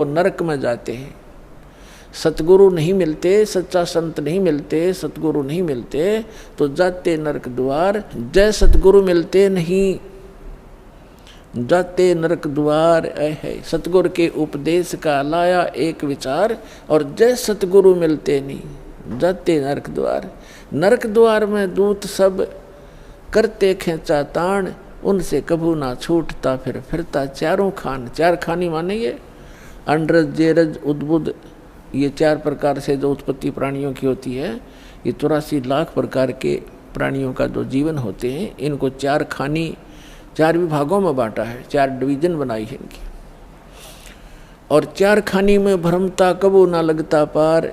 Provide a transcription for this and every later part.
वो नरक में जाते हैं। सतगुरु नहीं मिलते, सच्चा संत नहीं मिलते, सतगुरु नहीं मिलते तो जाते नरक द्वार। जय सतगुरु मिलते नहीं, जाते नरक द्वार। है सतगुरु के उपदेश का लाया एक विचार, और जय सतगुरु मिलते नहीं, जाते नरक द्वार। नरक द्वार में दूत सब करते खेचा ताण, उनसे कभू ना छूटता फिर फिरता चारों खान। चार खानी माने ये अंडरज, जेरज, उद्बुद, ये चार प्रकार से जो उत्पत्ति प्राणियों की होती है, ये 84 लाख प्रकार के प्राणियों का जो जीवन होते हैं, इनको चार खानी, चार विभागों में बांटा है, चार डिवीजन बनाई है इनकी। और चार खानी में भ्रमता कबू ना लगता पार,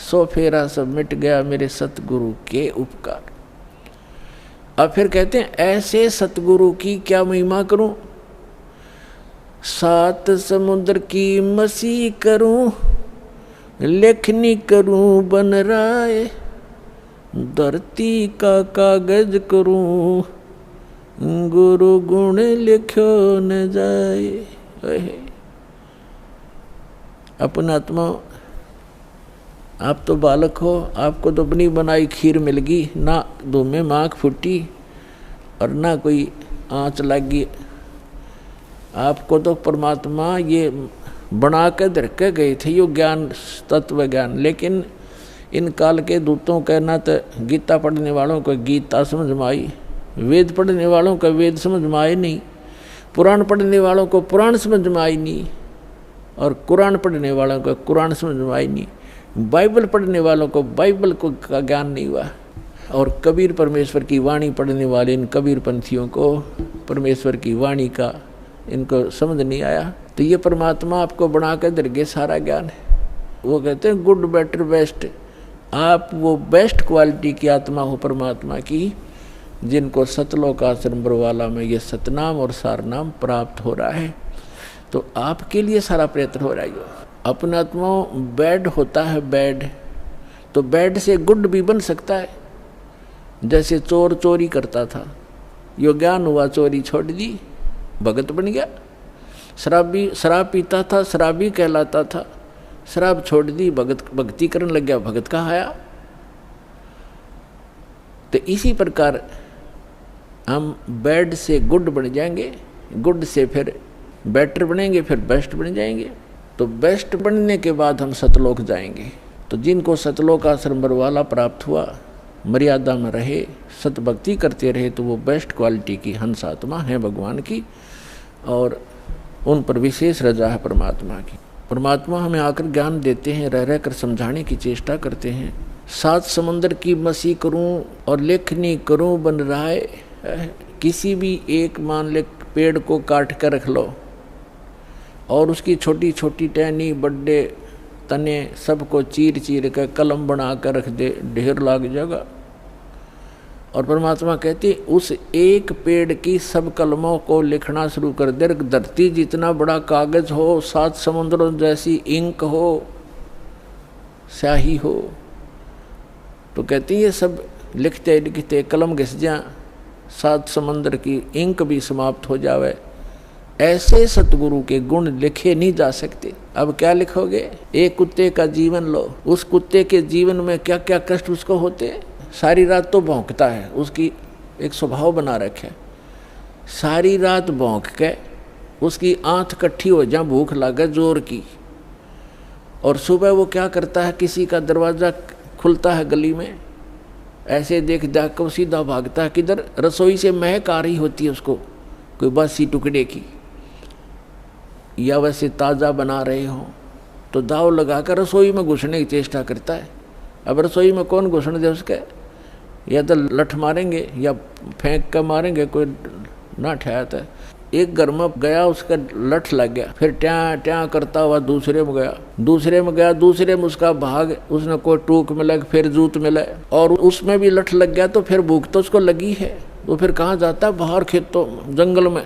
सो फेरा सब मिट गया मेरे सतगुरु के उपकार। अब फिर कहते हैं ऐसे सतगुरु की क्या महिमा करूं, सात समुद्र की मसी करूं, लेखनी करूं बन राय, धरती का कागज करूं, गुरु गुण लिखो न जाए। अपना आत्मा, आप तो बालक हो, आपको तो अपनी बनाई खीर मिल गई, ना धूमे माख फूटी और ना कोई आँच लगी। आपको तो परमात्मा ये बना के धर के गए थे, यो ज्ञान, तत्व ज्ञान। लेकिन इन काल के दूतों का ना तो गीता पढ़ने वालों को गीता समझ में आई, वेद पढ़ने वालों को वेद समझ में आए नहीं, पुराण पढ़ने वालों को पुराण समझ में आई नहीं, और कुरान पढ़ने वालों को कुरान समझ में आई नहीं, बाइबल पढ़ने वालों को बाइबल को का ज्ञान नहीं हुआ, और कबीर परमेश्वर की वाणी पढ़ने वाले इन कबीर पंथियों को परमेश्वर की वाणी का इनको समझ नहीं आया। तो ये परमात्मा आपको बना कर दरगे सारा ज्ञान है। वो कहते हैं गुड बेटर बेस्ट, आप वो बेस्ट क्वालिटी की आत्मा हो परमात्मा की, जिनको सतलोक आश्रम बरवाला में ये सतनाम और सारनाम प्राप्त हो रहा है। तो आपके लिए सारा प्रयत्न हो रहा है। अपना आत्मा बैड होता है, बैड तो बैड से गुड भी बन सकता है। जैसे चोर चोरी करता था, यो ज्ञान हुआ, चोरी छोड़ दी, भगत बन गया। शराबी शराब पीता था, शराबी कहलाता था, शराब छोड़ दी, भक्ति करने लग गया, भगत कहाँ आया। तो इसी प्रकार हम बैड से गुड बन जाएंगे, गुड से फिर बेटर बनेंगे, फिर बेस्ट बन जाएंगे। तो बेस्ट बनने के बाद हम सतलोक जाएंगे। तो जिनको सतलोक आश्रम बरवाला प्राप्त हुआ, मर्यादा में रहे, सतभक्ति करते रहे, तो वो बेस्ट क्वालिटी की हंस आत्मा है भगवान की, और उन पर विशेष रजा है परमात्मा की। परमात्मा हमें आकर ज्ञान देते हैं, रह रह कर समझाने की चेष्टा करते हैं। सात समुद्र की मसी करूं और लेखनी करूं बन राय। किसी भी एक मान ले पेड़ को काट कर रख लो, और उसकी छोटी छोटी टहनी, बड़े तने सबको चीर चीर कर कलम बना कर रख दे, ढेर लग जाएगा। और परमात्मा कहती उस एक पेड़ की सब कलमों को लिखना शुरू कर दे। धरती जितना बड़ा कागज हो, सात समुद्रों जैसी इंक हो, स्याही हो, तो कहती ये सब लिखते लिखते कलम घिस जा, सात समुद्र की इंक भी समाप्त हो जावे। ऐसे सतगुरु के गुण लिखे नहीं जा सकते। अब क्या लिखोगे? एक कुत्ते का जीवन लो, उस कुत्ते के जीवन में क्या क्या कष्ट उसको होते। सारी रात तो भौंकता है, उसकी एक स्वभाव बना रखे, सारी रात भौंक के उसकी आंख इकट्ठी हो जा, भूख लगे जोर की, और सुबह वो क्या करता है, किसी का दरवाज़ा खुलता है गली में, ऐसे देख देख कर सीधा भागता है किधर, रसोई से महक आ रही होती है उसको कोई बासी टुकड़े की, या वैसे ताज़ा बना रहे हो तो दाव लगाकर रसोई में घुसने की चेष्टा करता है। अब रसोई में कौन घुसने दे उसके, या तो लठ मारेंगे या फेंक कर मारेंगे, कोई ना ठहरता है। एक घर में गया, उसका लठ लग गया, फिर ट्यां ट्यां करता हुआ दूसरे में गया, दूसरे में गया, दूसरे में उसका भाग, उसने कोई टूक मिला, फिर जूत मिला, और उसमें भी लठ लग गया, तो फिर भूख तो उसको लगी है, तो फिर कहाँ जाता है, बाहर खेतों जंगल में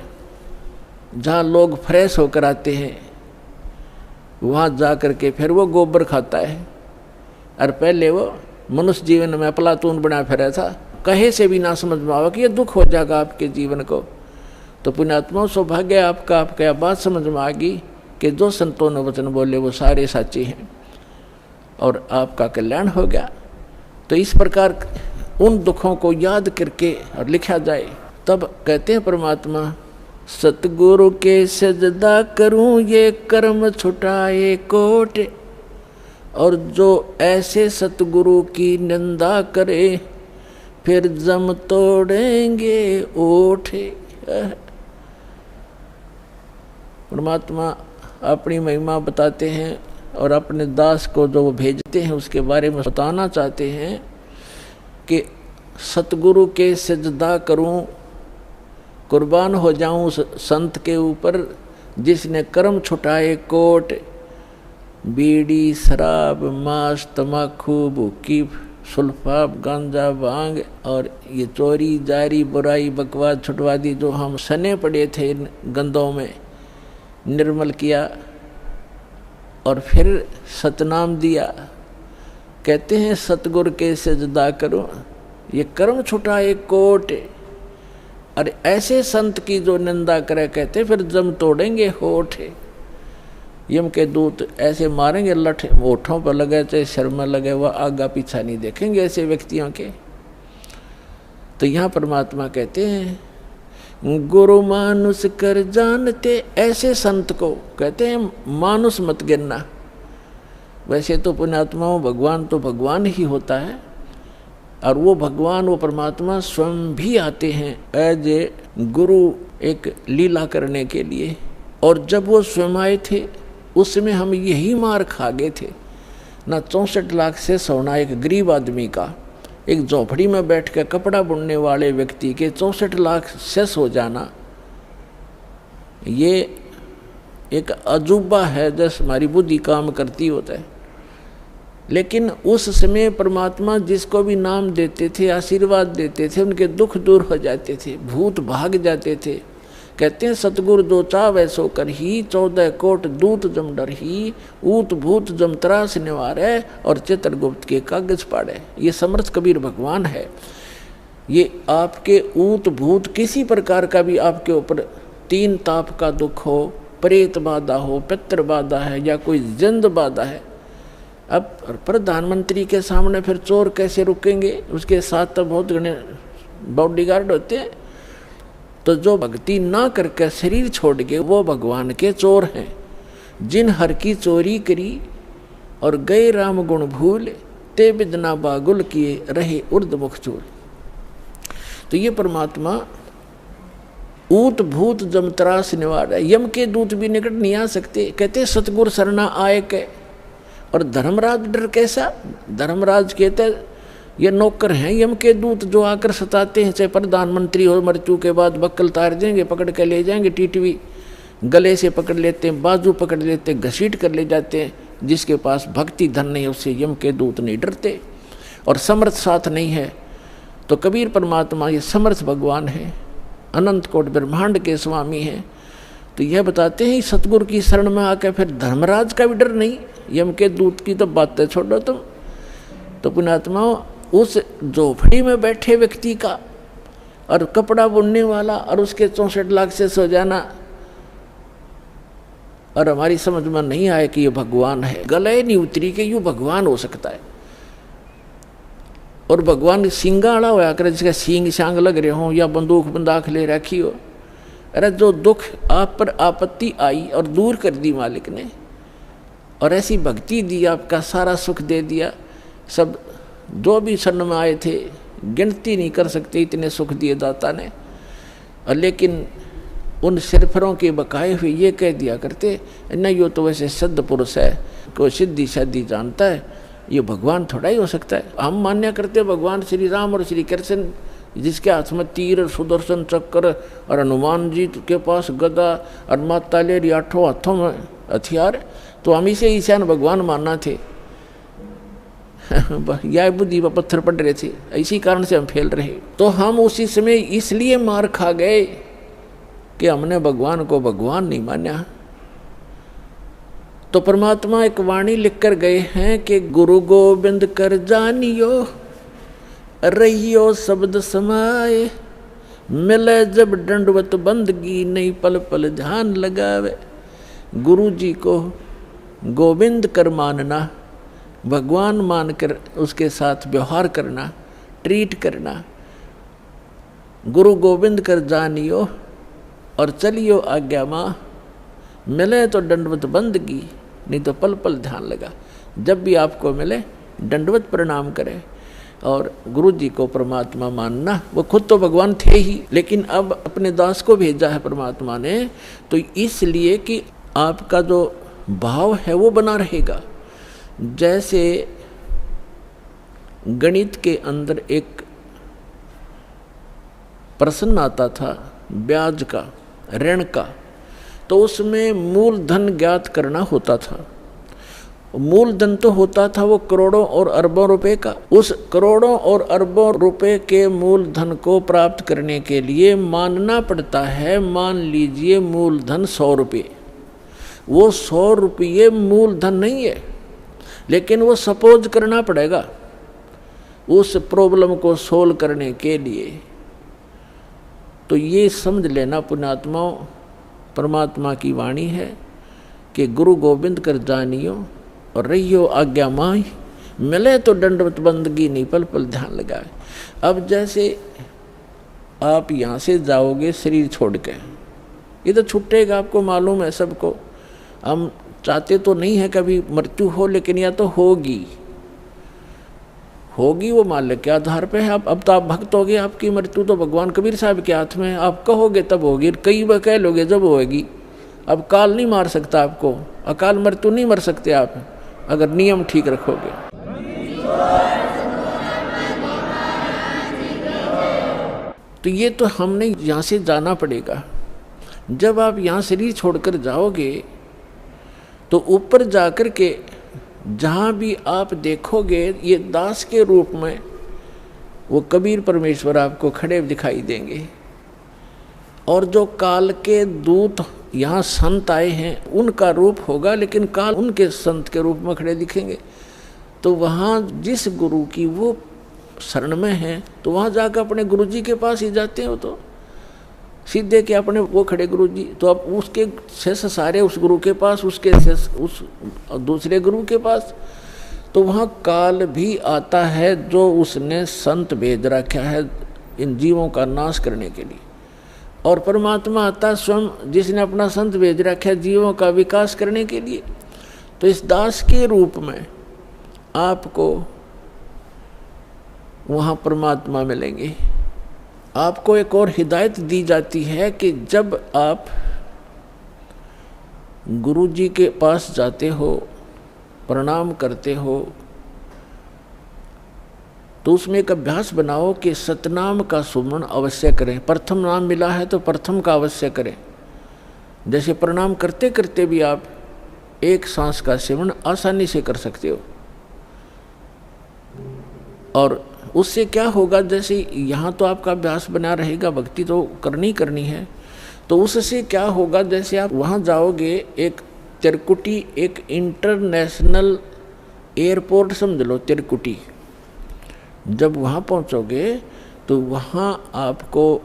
जहाँ लोग फ्रेश होकर आते हैं, वहाँ जा कर के फिर वो गोबर खाता है। और पहले वो मनुष्य जीवन में अफलातून बना फिरा था, कहे से भी ना समझ में आवा कि ये दुख हो जाएगा आपके जीवन को। तो पुण्यात्मा सौभाग्य आपका, आपका बात समझ में आ गई कि जो संतों ने वचन बोले वो सारे साचे हैं और आपका कल्याण हो गया। तो इस प्रकार उन दुखों को याद करके और लिखा जाए। तब कहते हैं परमात्मा, सतगुरु के सजदा करूं ये कर्म छुटाए कोट, और जो ऐसे सतगुरु की निंदा करे फिर जम तोड़ेंगे ओठे। परमात्मा अपनी महिमा बताते हैं और अपने दास को जो वो भेजते हैं उसके बारे में बताना चाहते हैं कि सतगुरु के सजदा करूं, कुर्बान हो जाऊं उस संत के ऊपर जिसने कर्म छुटाए कोट, बीड़ी शराब मांस तमाकू भूकी सुल्फा गांजा भांग और ये चोरी जारी बुराई बकवास छुटवादी जो हम सने पड़े थे इन गंदों में, निर्मल किया और फिर सतनाम दिया। कहते हैं सतगुर के सजदा करो ये कर्म छुटाए कोट, और ऐसे संत की जो निंदा करे कहते फिर जम तोड़ेंगे होठ। यम के दूत ऐसे मारेंगे लठ, होठों पर लगे चाहे सिर में लगे, वह आगा पीछा नहीं देखेंगे ऐसे व्यक्तियों के। तो यहाँ परमात्मा कहते हैं गुरु मानुष कर जानते, ऐसे संत को कहते हैं मानुष मत गिनना। वैसे तो पुण्यात्माओं भगवान तो भगवान ही होता है, और वो भगवान वो परमात्मा स्वयं भी आते हैं एज ए गुरु एक लीला करने के लिए। और जब वो स्वयं आए थे उस समय हम यही मार खा गए थे ना। 64 लाख से सोना एक गरीब आदमी का, एक झोपड़ी में बैठ कर कपड़ा बुनने वाले व्यक्ति के 64 लाख सेस हो जाना, ये एक अजूबा है जैसे हमारी बुद्धि काम करती होता है। लेकिन उस समय परमात्मा जिसको भी नाम देते थे, आशीर्वाद देते थे, उनके दुख दूर हो जाते थे, भूत भाग जाते थे। कहते हैं सतगुरु दो चावै सो कर ही, 14 कोट दूत जम डर ही, ऊत भूत जम त्रास निवारे और चित्रगुप्त के कागज पाड़े। ये समर्थ कबीर भगवान है। ये आपके ऊत भूत किसी प्रकार का भी आपके ऊपर 3 ताप का दुख हो, प्रेत बाधा हो, पितृ बाधा है या कोई जिंद बाधा है, अब प्रधानमंत्री के सामने फिर चोर कैसे रुकेंगे? उसके साथ तो बहुत घने बॉडीगार्ड होते हैं। तो जो भक्ति ना करके शरीर छोड़ के वो भगवान के चोर हैं। जिन हर की चोरी करी और गए राम गुण भूल, ते बिदना बागुल किए रहे उर्दमुख चूल। तो ये परमात्मा ऊत भूत जमत्रास निवार है। यम के दूत भी निकट नहीं आ सकते। कहते सतगुर सरना आए के। और धर्मराज डर कैसा? धर्मराज कहते ये नौकर हैं यम के दूत जो आकर सताते हैं, चाहे प्रधानमंत्री हो, मृत्यु के बाद बक्कल तार देंगे, पकड़ के ले जाएंगे, टीटवी गले से पकड़ लेते हैं, बाजू पकड़ लेते हैं, घसीट कर ले जाते हैं। जिसके पास भक्ति धन नहीं उससे यम के दूत नहीं डरते। और समर्थ साथ नहीं है तो कबीर परमात्मा ये समर्थ भगवान है, अनंत कोट ब्रह्मांड के स्वामी हैं। तो यह बताते हैं सतगुरु की शरण में आकर फिर धर्मराज का भी डर नहीं, यम के दूत की तो बातें छोड़ो तुम। तो पुण्यात्माओं उस झोपड़ी में बैठे व्यक्ति का और कपड़ा बुनने वाला और उसके 64 लाख से सो जाना, और हमारी समझ में नहीं आया कि ये भगवान है। गले नहीं उतरी कि यूँ भगवान हो सकता है। और भगवान सिंगाड़ा होया करे जिसका सींग शांग लग रहे हों या बंदूक बंदाख ले रखी हो। अरे जो दुख आप पर आपत्ति आई और दूर कर दी मालिक ने, और ऐसी भक्ति दी, आपका सारा सुख दे दिया। सब जो भी शरण में आए थे गिनती नहीं कर सकते इतने सुख दिए दाता ने। और लेकिन उन सिरफरों के बकाए हुए ये कह दिया करते नहीं, यो तो वैसे सिद्ध पुरुष है, कोई सिद्धि शादी जानता है, ये भगवान थोड़ा ही हो सकता है। हम मान्य करते भगवान श्री राम और श्री कृष्ण, जिसके हाथ में तीर सुदर्शन चक्र और हनुमान जी के पास गदा और माता लेरी 8 हाथों में हथियार, तो हम इसे ईशान भगवान मानना थे। यह बुद्धि पर पत्थर पड़ रहे थे, इसी कारण से हम फैल रहे। तो हम उसी समय इसलिए मार खा गए कि हमने भगवान को भगवान नहीं माना। तो परमात्मा एक वाणी लिख कर गए हैं कि गुरु गोविंद कर जानियो, रहियो शब्द समाए, मिले जब दंडवत बंदगी नहीं पल पल ध्यान लगावे। गुरु जी को गोविंद कर मानना, भगवान मानकर उसके साथ व्यवहार करना, ट्रीट करना। गुरु गोविंद कर जानियो और चलियो आज्ञा माँ, मिले तो दंडवत बंदगी, नहीं तो पल पल ध्यान लगा। जब भी आपको मिले दंडवत प्रणाम करें और गुरु जी को परमात्मा मानना। वो खुद तो भगवान थे ही, लेकिन अब अपने दास को भेजा है परमात्मा ने, तो इसलिए कि आपका जो भाव है वो बना रहेगा। जैसे गणित के अंदर एक प्रश्न आता था ब्याज का, ऋण का, तो उसमें मूलधन ज्ञात करना होता था। मूलधन तो होता था वो करोड़ों और अरबों रुपए का। उस करोड़ों और अरबों रुपए के मूलधन को प्राप्त करने के लिए मानना पड़ता है, मान लीजिए मूलधन 100 रुपये। वो 100 रुपये मूलधन नहीं है, लेकिन वो सपोज करना पड़ेगा उस प्रॉब्लम को सोल्व करने के लिए। तो ये समझ लेना पुण्यात्माओं, परमात्मा की वाणी है कि गुरु गोविंद कर जानियो और रहियो आज्ञा माई, मिले तो दंडवत बंदगी, नहीं पल पल ध्यान लगाए। अब जैसे आप यहाँ से जाओगे शरीर छोड़ के, ये तो छूटेगा, आपको मालूम है सबको। हम चाहते तो नहीं है कभी मृत्यु हो, लेकिन या तो होगी वो मालिक के आधार पे है। अब तो आप भक्त हो गए, आपकी मृत्यु तो भगवान कबीर साहब के हाथ में है। आप कहोगे तब होगी, कई बार कह लोगे जब होगी। अब काल नहीं मार सकता आपको, अकाल मृत्यु नहीं मर सकते आप अगर नियम ठीक रखोगे। तो ये तो हमने यहाँ से जाना पड़ेगा। जब आप यहाँ शरीर छोड़कर जाओगे तो ऊपर जाकर के जहाँ भी आप देखोगे ये दास के रूप में वो कबीर परमेश्वर आपको खड़े दिखाई देंगे। और जो काल के दूत यहाँ संत आए हैं उनका रूप होगा, लेकिन काल उनके संत के रूप में खड़े दिखेंगे। तो वहाँ जिस गुरु की वो शरण में है तो वहाँ जाकर अपने गुरु जी के पास ही जाते हैं। वो तो सीधे के अपने वो खड़े गुरु जी, तो अब उसके शेष सारे उस गुरु के पास, उसके शेष उस दूसरे गुरु के पास। तो वहाँ काल भी आता है जो उसने संत भेज रखा है इन जीवों का नाश करने के लिए, और परमात्मा आता स्वयं जिसने अपना संत भेज रखा है जीवों का विकास करने के लिए। तो इस दास के रूप में आपको वहाँ परमात्मा मिलेंगे। आपको एक और हिदायत दी जाती है कि जब आप गुरु जी के पास जाते हो, प्रणाम करते हो, तो उसमें एक अभ्यास बनाओ कि सतनाम का सुमरण अवश्य करें। प्रथम नाम मिला है तो प्रथम का अवश्य करें। जैसे प्रणाम करते करते भी आप एक सांस का सेवन आसानी से कर सकते हो। और उससे क्या होगा, जैसे यहाँ तो आपका अभ्यास बना रहेगा, भक्ति तो करनी है, तो उससे क्या होगा, जैसे आप वहाँ जाओगे, एक तिरकुटी, एक इंटरनेशनल एयरपोर्ट समझ लो तिरकुटी, जब वहाँ पहुँचोगे तो वहाँ आपको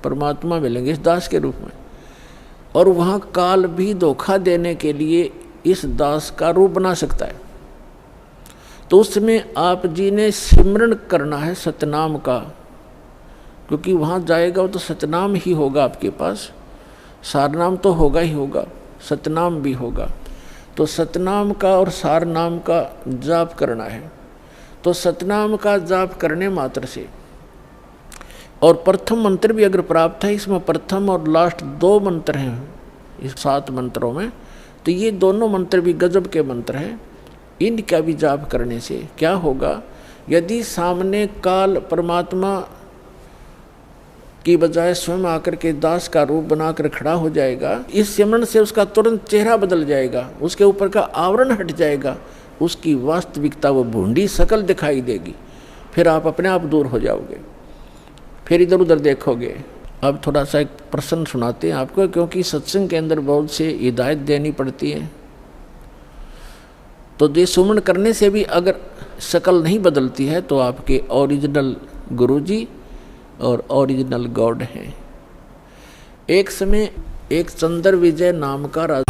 परमात्मा मिलेंगे इस दास के रूप में। और वहाँ काल भी धोखा देने के लिए इस दास का रूप बना सकता है। तो उसमें आप जी ने सिमरण करना है सतनाम का, क्योंकि वहाँ जाएगा तो सतनाम ही होगा आपके पास, सारनाम तो होगा ही होगा, सतनाम भी होगा। तो सतनाम का और सारनाम का जाप करना है। तो सतनाम का जाप करने मात्र से, और प्रथम मंत्र भी अगर प्राप्त है, इसमें प्रथम और लास्ट 2 मंत्र हैं इस 7 मंत्रों में, तो ये दोनों मंत्र भी गजब के मंत्र हैं। इनका भी जाप करने से क्या होगा, यदि सामने काल परमात्मा की बजाय स्वयं आकर के दास का रूप बनाकर खड़ा हो जाएगा, इस सिमरण से उसका तुरंत चेहरा बदल जाएगा, उसके ऊपर का आवरण हट जाएगा, उसकी वास्तविकता वो भूंडी शकल दिखाई देगी। फिर आप अपने आप दूर हो जाओगे, फिर इधर उधर देखोगे। अब थोड़ा सा एक प्रश्न सुनाते हैं आपको, क्योंकि सत्संग के अंदर बहुत से हिदायत देनी पड़ती है। तो ये सुमरण करने से भी अगर शकल नहीं बदलती है तो आपके ओरिजिनल गुरुजी और ओरिजिनल गॉड हैं। एक समय एक चंद्र विजय नाम का राजा